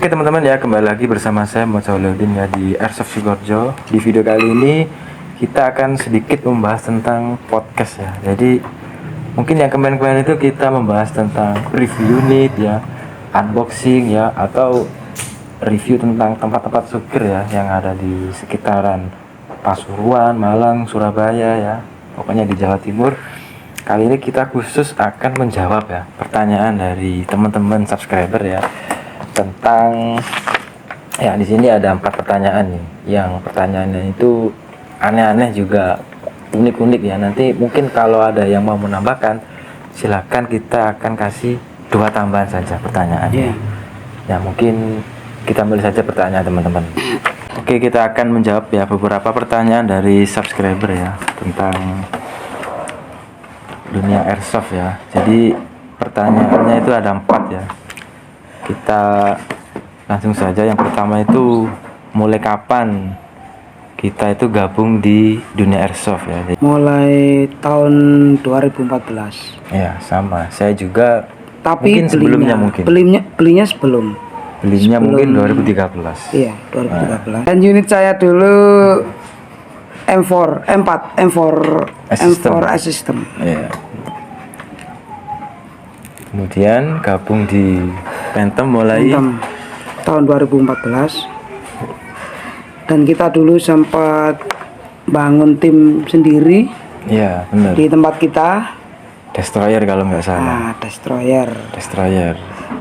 Oke teman-teman ya, kembali lagi bersama saya Mozauluddin ya di Airsoft Sukoharjo. Di video kali ini kita akan sedikit membahas tentang podcast ya. Jadi mungkin yang kemarin-kemarin itu kita membahas tentang review unit ya, unboxing ya, atau review tentang tempat-tempat supir ya yang ada di sekitaran Pasuruan, Malang, Surabaya ya, pokoknya di Jawa Timur. Kali ini kita khusus akan menjawab ya pertanyaan dari teman-teman subscriber ya tentang ya, di sini ada 4 pertanyaan nih. Yang pertanyaannya itu aneh-aneh juga unik-unik ya. Nanti mungkin kalau ada yang mau menambahkan, silakan, kita akan kasih 2 tambahan saja pertanyaannya. Ya mungkin kita mulai saja pertanyaan teman-teman. Oke, kita akan menjawab ya beberapa pertanyaan dari subscriber ya tentang dunia airsoft ya. Jadi pertanyaannya itu ada 4 ya. Kita langsung saja. Yang pertama itu, mulai kapan kita itu gabung di dunia airsoft ya? Mulai tahun 2014. Ya sama, saya juga. Tapi mungkin sebelumnya belinya sebelum mungkin 2013. Iya, 2013. Dan unit saya dulu M4 system. Ya. Kemudian gabung di Phantom mulai tahun 2014. Dan kita dulu sempat bangun tim sendiri. Iya, benar. Di tempat kita. Destroyer kalau nggak salah. Destroyer.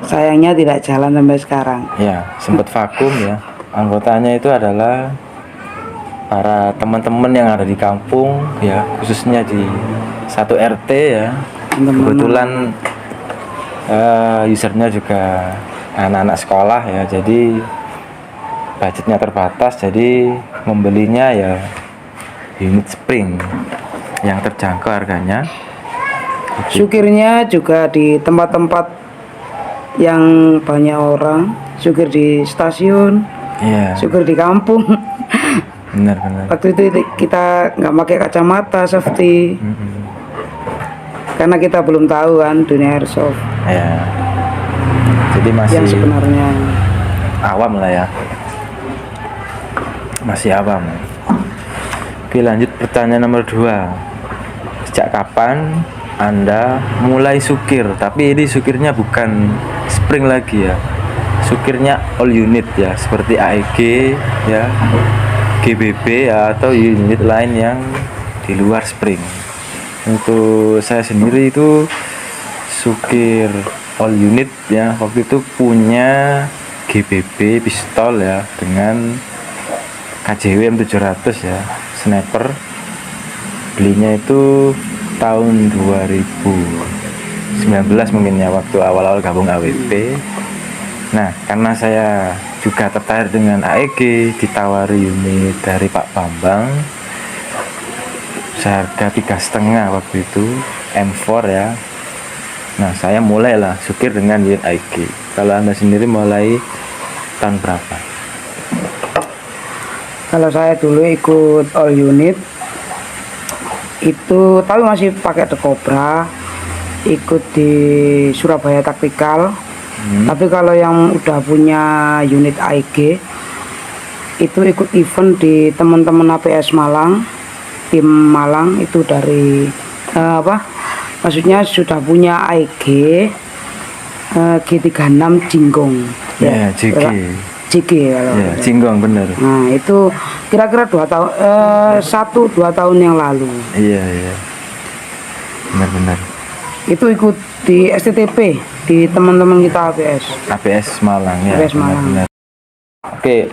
Sayangnya tidak jalan sampai sekarang. Ya, sempat vakum ya. Anggotanya itu adalah para teman-teman yang ada di kampung ya, khususnya di satu RT ya. Kebetulan usernya juga anak-anak sekolah ya, jadi budgetnya terbatas, jadi membelinya ya unit spring yang terjangkau harganya. Sukirnya juga di tempat-tempat yang banyak orang, sukir di stasiun, sukir di kampung. Benar. Waktu itu kita nggak pakai kacamata safety, karena kita belum tahu kan dunia airsoft. Ya, jadi masih yang sebenarnya awam lah ya, masih awam. Oke, lanjut pertanyaan nomor 2. Sejak kapan Anda mulai sukir? Tapi ini sukirnya bukan spring lagi ya, sukirnya all unit ya, seperti AEG ya, GBB ya, atau unit lain yang di luar spring. Untuk saya sendiri itu sukir all unit ya, waktu itu punya GBB pistol ya dengan KJW M700 ya, sniper. Belinya itu tahun 2019 mungkin ya, waktu awal-awal gabung AWP. Nah, karena saya juga tertarik dengan AEG, ditawari unit dari Pak Bambang seharga 3,5 waktu itu, M4 ya. Nah, saya mulailah sukir dengan unit AEG. Kalau Anda sendiri mulai tahun berapa? Kalau saya dulu ikut all unit itu, tapi masih pakai The Cobra, ikut di Surabaya Taktikal. Tapi kalau yang udah punya unit AEG itu ikut event di teman-teman APS Malang, tim Malang itu dari maksudnya sudah punya AEG G36 Jinggong ya, JG kalau ya, Jinggong bener. Nah, itu kira-kira 2 tahun 1-2 tahun yang lalu. Iya benar. Itu ikut di STTP di teman-teman kita APS Malang ya. APS Malang. Benar. Oke,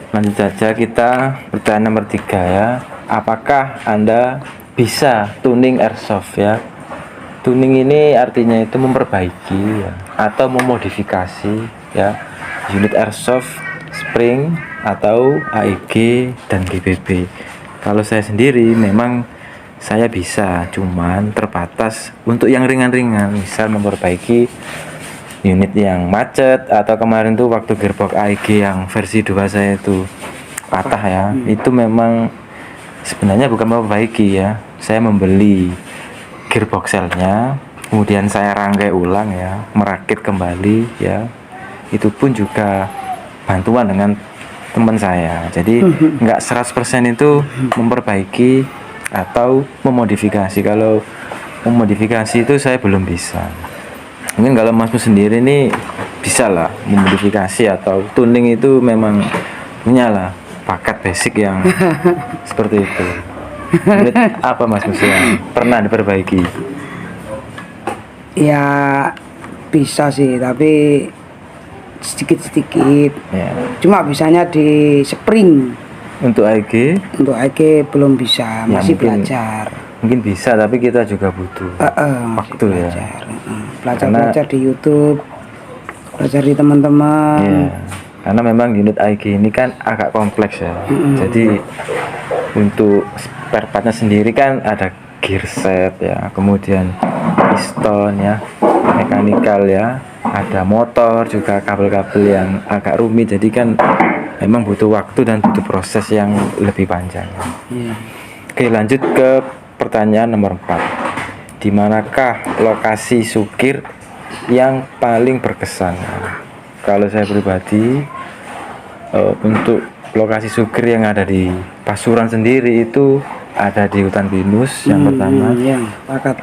lanjut saja, kita pertanyaan nomor 3 ya. Apakah Anda bisa tuning airsoft ya? Tuning ini artinya itu memperbaiki ya, atau memodifikasi ya unit airsoft spring atau AEG dan GBB. Kalau saya sendiri memang saya bisa, cuman terbatas untuk yang ringan-ringan, misal memperbaiki unit yang macet, atau kemarin tuh waktu gearbox AEG yang versi 2 saya itu patah ya. Itu memang sebenarnya bukan memperbaiki ya, saya membeli gearbox cellnya, kemudian saya rangkai ulang ya, merakit kembali ya. Itu pun juga bantuan dengan teman saya. Jadi nggak 100% itu memperbaiki atau memodifikasi. Kalau memodifikasi itu saya belum bisa. Mungkin kalau Mas Mus sendiri ini bisa lah memodifikasi atau tuning, itu memang punya lah paket basic yang seperti itu. Unit apa Mas Mus yang pernah diperbaiki? Ya bisa sih, tapi sedikit-sedikit. Ya. Cuma bisanya di spring. Untuk AEG Untuk AG belum bisa, Ya, masih mungkin belajar. mungkin bisa, tapi kita juga butuh Masih waktu ya. belajar. Belajar di YouTube, belajar di teman-teman. Iya, karena memang unit AEG ini kan agak kompleks ya. Jadi untuk spare partnya sendiri kan ada gear set ya, kemudian piston ya, mekanikal ya, ada motor juga, kabel-kabel yang agak rumit. Jadi kan memang butuh waktu dan butuh proses yang lebih panjang. Iya. Oke, lanjut ke pertanyaan nomor 4. Di manakah lokasi sukir yang paling berkesan? Kalau saya pribadi, untuk lokasi sukir yang ada di Pasuruan sendiri itu ada di hutan pinus yang pertama. Iya, pakat.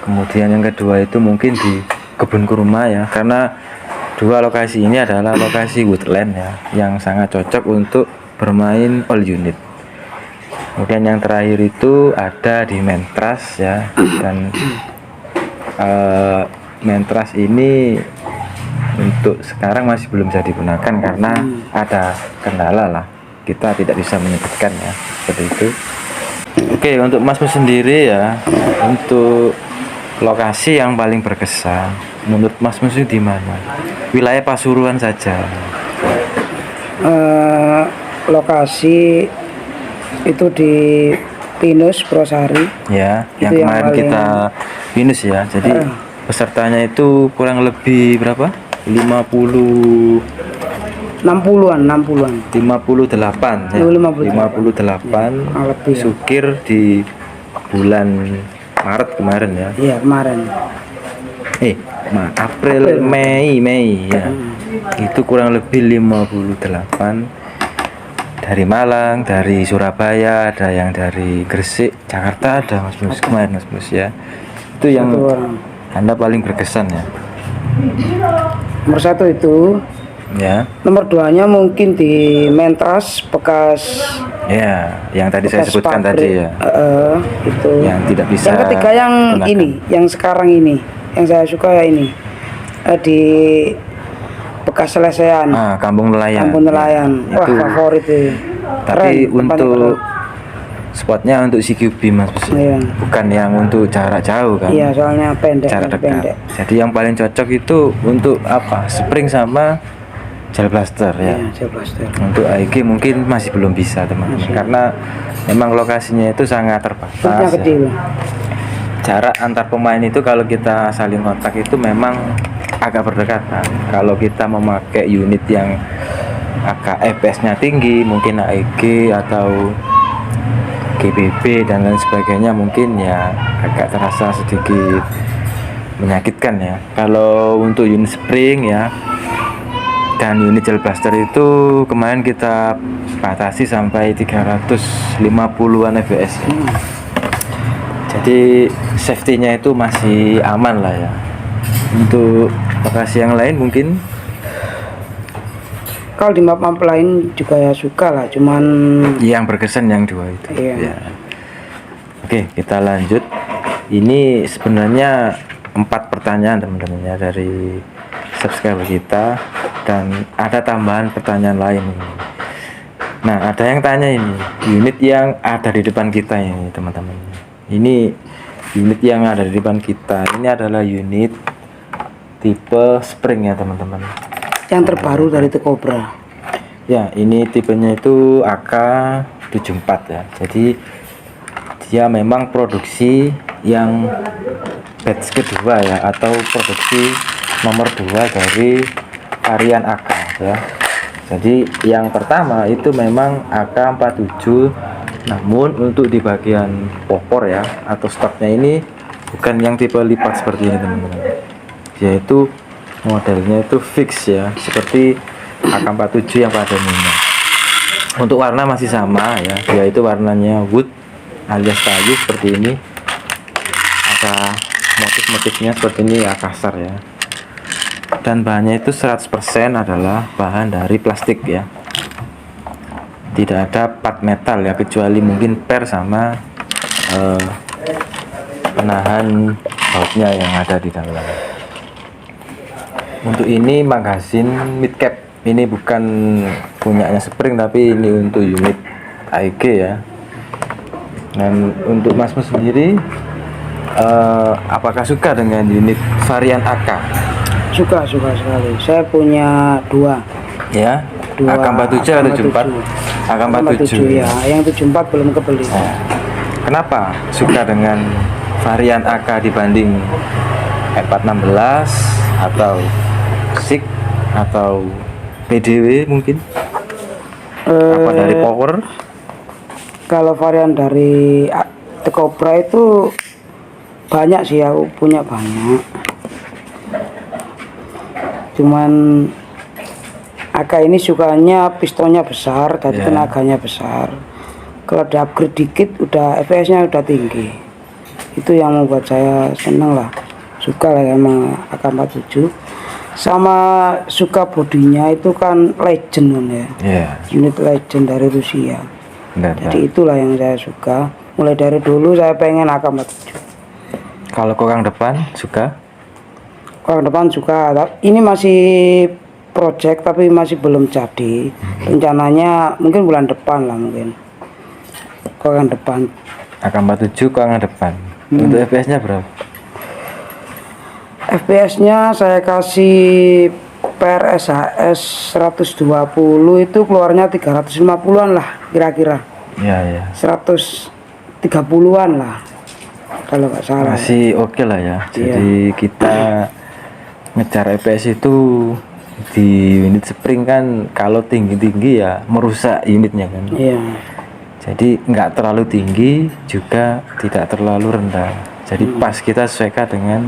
Kemudian yang kedua itu mungkin di kebun kurma ya, karena dua lokasi ini adalah lokasi woodland ya, yang sangat cocok untuk bermain all unit. Kemudian yang terakhir itu ada di Mentras ya, dan Mentras ini untuk sekarang masih belum bisa digunakan karena ada kendala lah, kita tidak bisa menyebutkan ya, seperti itu. Oke, untuk Mas Mus sendiri ya, untuk lokasi yang paling berkesan menurut Mas Mus itu di mana? Wilayah Pasuruan saja. Lokasi itu di Pinus Brosari. Ya, Itu yang yang kemarin paling- kita pinus ya. Jadi pesertanya itu kurang lebih berapa? 60-an 58 ya. 58 lebih ya. sukir di bulan Maret kemarin ya. Iya, kemarin. April, Mei ya. Itu kurang lebih 58 dari Malang, dari Surabaya, ada yang dari Gresik, Jakarta ada Mas Mus kemarin Mas Mus ya. Itu yang Satu orang. Anda paling berkesan ya. Nomor 1 itu. Ya. Nomor 2-nya mungkin di Mentras bekas Ya, yang tadi saya bekas sebutkan pabrik. tadi ya. Itu. Yang tidak bisa Yang ketiga yang digunakan. ini, yang sekarang ini, yang saya suka ya ini. Di bekas Selesean. Kampung Nelayan. Kampung Nelayan. Ya, Wah, itu. favorit itu. Tapi Keren, tempatnya untuk keren. spotnya untuk CQB Mas Mus. Iya. Bukan yang untuk jarak jauh kan. Iya, soalnya pendek. Jarak dekat. pendek. Jadi yang paling cocok itu untuk apa? Spring sama gel blaster ya. Iya, Gel Blaster. Untuk AEG mungkin masih belum bisa teman-teman, karena memang lokasinya itu sangat Footnya terbatas kecil. ya. Jarak antar pemain itu kalau kita saling kontak itu memang agak berdekatan. Kalau kita memakai unit yang agak FPS-nya tinggi, mungkin AEG atau GBB dan lain sebagainya, mungkin ya agak terasa sedikit menyakitkan ya. Kalau untuk unit spring ya dan unit gel blaster itu kemarin kita batasi sampai 350-an fps ya. Jadi safety-nya itu masih aman lah ya. Untuk lokasi yang lain mungkin Kalau di map-map lain juga ya suka lah, cuman yang berkesan yang dua itu. Iya. Ya. Oke, kita lanjut. Ini sebenarnya 4 pertanyaan teman-teman ya dari subscriber kita, dan ada tambahan pertanyaan lain ini. Nah, ada yang tanya ini, unit yang ada di depan kita ini teman-teman. Ini unit yang ada di depan kita ini adalah unit tipe spring ya teman-teman. yang terbaru dari The Cobra. Ya, ini tipenya itu AK74 ya. Jadi dia memang produksi yang batch kedua ya, atau produksi nomor 2 dari varian AK ya. Jadi yang pertama itu memang AK47, namun untuk di bagian popor ya atau stoknya ini bukan yang tipe lipat seperti ini teman-teman. Yaitu modelnya itu fix ya, seperti AK47 yang pada umumnya. Untuk warna masih sama ya, yaitu warnanya wood alias kayu seperti ini. Ada motif-motifnya seperti ini ya, kasar ya. Dan bahannya itu 100% adalah bahan dari plastik ya. Tidak ada part metal ya, kecuali mungkin per sama penahan bautnya yang ada di dalam. Untuk ini magazin mid cap, ini bukan punyanya Spring tapi ini untuk unit AEG ya. Dan untuk Masmu sendiri, apakah suka dengan unit varian AK? Suka sekali. Saya punya dua Ya, AK47 atau 74? AK47 ya, yang 74 belum kebeli. Kenapa suka dengan varian AK dibanding F416 atau SIG atau PDW mungkin? Apa dari power? Kalau varian dari The Cobra itu banyak sih, aku punya banyak. Cuman AK ini sukanya pistonnya besar, jadi tenaganya besar. Kalau di upgrade dikit, udah FPS-nya udah tinggi. Itu yang membuat saya seneng lah, suka lah emang AK47. Sama suka bodinya itu kan legend kan ya, unit legend dari Rusia. Jadi itulah yang saya suka. Mulai dari dulu saya pengen AK47. Kalau kokang depan suka? Kokang depan suka. Ini masih project tapi masih belum jadi. Rencananya mungkin bulan depan lah mungkin. Kokang depan. AK47 kokang depan. Untuk FPS-nya berapa? FPS-nya saya kasih per SHS 120 itu keluarnya 350-an lah kira-kira. Ya. 130-an lah kalau nggak salah. Masih oke lah ya. Jadi kita ngejar FPS itu di unit Spring kan kalau tinggi-tinggi ya merusak unitnya kan. Iya. Jadi nggak terlalu tinggi juga tidak terlalu rendah. Jadi pas kita sesuaikan dengan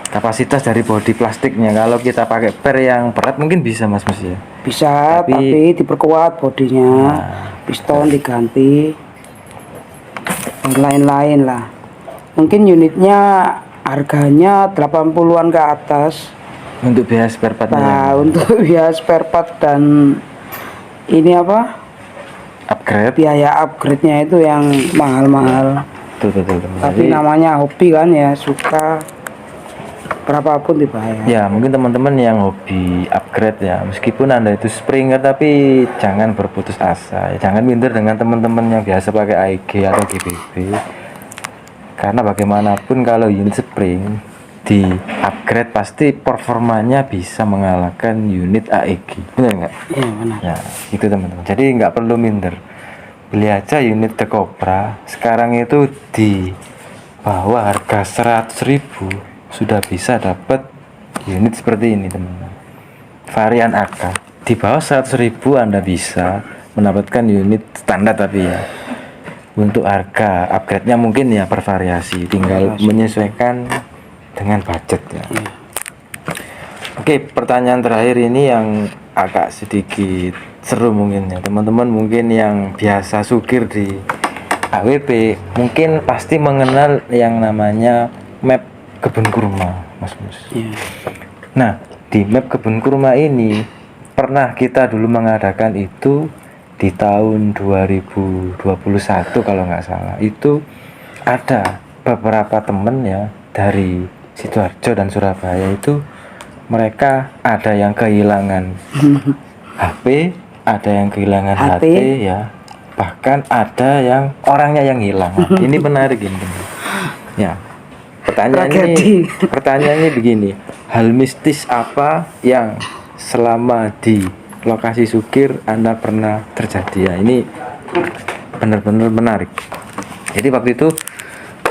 kapasitas dari bodi plastiknya. Kalau kita pakai per yang berat mungkin bisa Mas ya. Bisa, tapi diperkuat bodinya, piston diganti, dan lain-lain lah. Mungkin unitnya harganya 80-an ke atas. Untuk biaya spare partnya. Nah, untuk biaya spare part dan ini apa? Upgrade. Biaya upgrade-nya itu yang mahal-mahal. Betul. Tapi namanya hobi kan ya, suka berapapun dibayar. Ya mungkin teman-teman yang hobi upgrade ya, meskipun Anda itu Springer tapi jangan berputus asa ya, jangan minder dengan teman-teman yang biasa pakai AEG atau GBB, karena bagaimanapun kalau unit Spring di upgrade pasti performanya bisa mengalahkan unit AEG, benar nggak? Iya benar. Ya itu teman-teman, jadi nggak perlu minder, beli aja unit The Cobra sekarang itu di bawah harga 100.000 sudah bisa dapat unit seperti ini teman-teman. Varian AK di bawah 100.000 Anda bisa mendapatkan unit standar, tapi ya untuk harga upgrade-nya mungkin ya bervariasi, tinggal menyesuaikan dengan budget ya. Oke, pertanyaan terakhir ini yang agak sedikit seru mungkin ya teman-teman, mungkin yang biasa sukir di AWP mungkin pasti mengenal yang namanya map kebun kurma, Mas. Nah, di map kebun kurma ini pernah kita dulu mengadakan itu di tahun 2021 kalau nggak salah. Itu ada beberapa temen ya dari Sidoarjo dan Surabaya, itu mereka ada yang kehilangan HP, ada yang kehilangan HT ya, bahkan ada yang orangnya yang hilang. Ini menarik ini. Ya. Pertanyaannya begini, hal mistis apa yang selama di lokasi sukir Anda pernah terjadi ya? Ini benar-benar menarik. Jadi waktu itu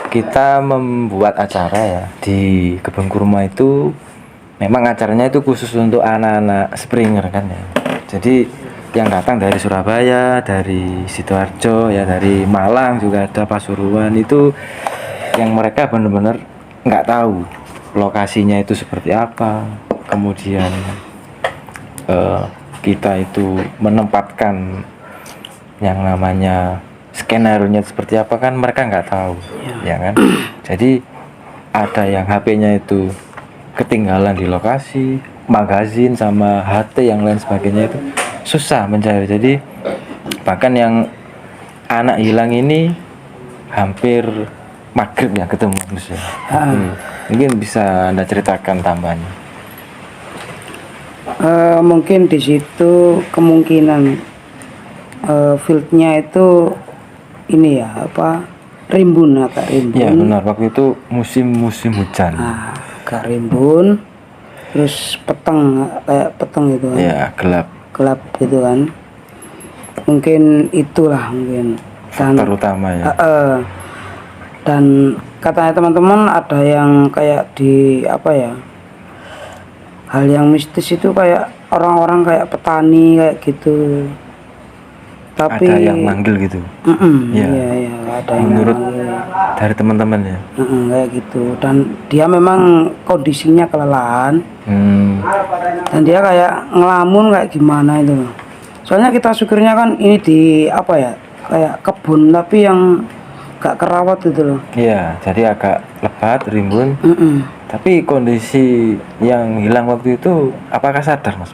kita membuat acara ya di kebun kurma itu, memang acaranya itu khusus untuk anak-anak Springer kan ya. Jadi yang datang dari Surabaya, dari Sidoarjo ya, dari Malang juga ada, Pasuruan, itu yang mereka benar-benar nggak tahu lokasinya itu seperti apa, kemudian kita itu menempatkan yang namanya skenario-nya seperti apa kan mereka nggak tahu, ya kan. Jadi ada yang HP-nya itu ketinggalan di lokasi, magazin sama HT yang lain sebagainya itu susah mencari. Jadi bahkan yang anak hilang ini hampir maghrib ya ketemu Mas ya. Mungkin bisa Anda ceritakan tambahannya. Mungkin di situ kemungkinan fieldnya itu ini ya rimbun, agak rimbun. Ya benar, waktu itu musim hujan. Agak rimbun, terus peteng, kayak peteng gitu kan. Ya gelap Gitu kan. Mungkin itulah mungkin faktor utama ya. Dan katanya teman-teman ada yang kayak di hal yang mistis itu kayak orang-orang kayak petani kayak gitu, tapi Ada yang manggil gitu. iya ada yang Menurut manggil. dari teman-teman ya. Kayak gitu, dan dia memang kondisinya kelelahan dan dia kayak ngelamun kayak gimana itu loh. Soalnya kita syukurnya kan ini di kayak kebun tapi yang gak kerawat gitu loh. Iya, jadi agak lebat, rimbun. Tapi kondisi yang hilang waktu itu apakah sadar Mas?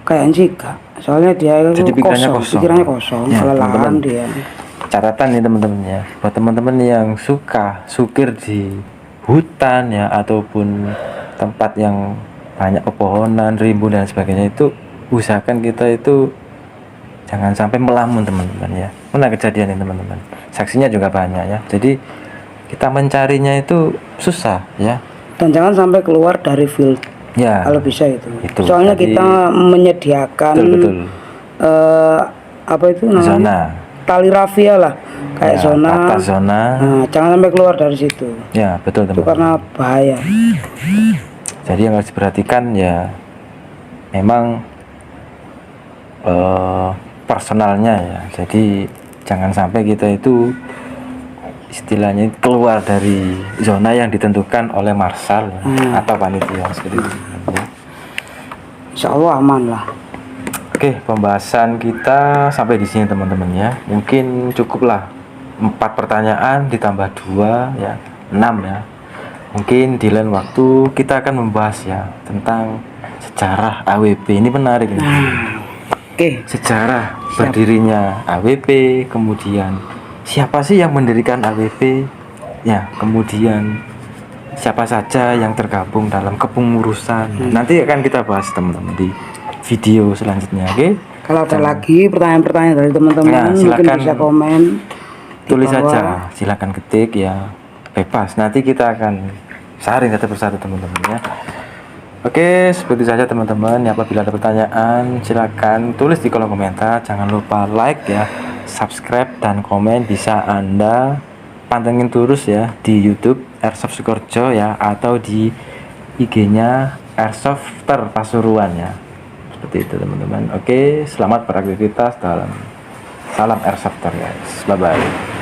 Kayaknya sih gak. Soalnya dia itu Jadi pikirannya kosong. Ya, kelelahan teman-teman. dia. Catatan nih teman-teman ya, buat teman-teman yang sukir di hutan ya ataupun tempat yang banyak pepohonan, rimbun dan sebagainya, itu usahakan kita itu jangan sampai melamun teman-teman ya. Pernah kejadian ini teman-teman, saksinya juga banyak ya. Jadi kita mencarinya itu susah ya. Dan jangan sampai keluar dari field Ya. kalau bisa itu. Jadi, Soalnya kita menyediakan betul. apa itu namanya? Zona. Tali rafia lah, kayak Ya, zona. batas zona. Nah, jangan sampai keluar dari situ. Ya, betul Itu teman-teman. karena bahaya. Jadi yang harus diperhatikan ya memang personalnya ya. Jadi jangan sampai kita itu istilahnya keluar dari zona yang ditentukan oleh marshal ya, atau panitia seperti itu ya. Insya Allah aman lah. Oke, pembahasan kita sampai di sini teman-teman ya. Mungkin cukuplah 4 pertanyaan ditambah 2 ya, 6 ya. Mungkin di lain waktu kita akan membahas ya tentang sejarah AWP. Ini menarik ini. Oke. Sejarah berdirinya AWP, kemudian siapa sih yang mendirikan AWP? Ya, kemudian siapa saja yang tergabung dalam kepengurusan. Nanti akan kita bahas teman-teman di video selanjutnya. Oke? Kalau ada lagi pertanyaan-pertanyaan dari teman-teman, Ya, mungkin silakan bisa komen. di Tulis bawah. saja, silakan ketik ya, bebas. Nanti kita akan saring satu persatu teman-teman ya. Oke, seperti saja teman-teman. Apabila ada pertanyaan, silakan tulis di kolom komentar. Jangan lupa like ya, subscribe dan komen. Bisa Anda pantengin terus ya di YouTube Airsoft Sukorejo ya, atau di IG-nya Airsofter Pasuruan ya. Seperti itu teman-teman. Oke, selamat beraktivitas dalam salam Airsofter guys. Bye bye.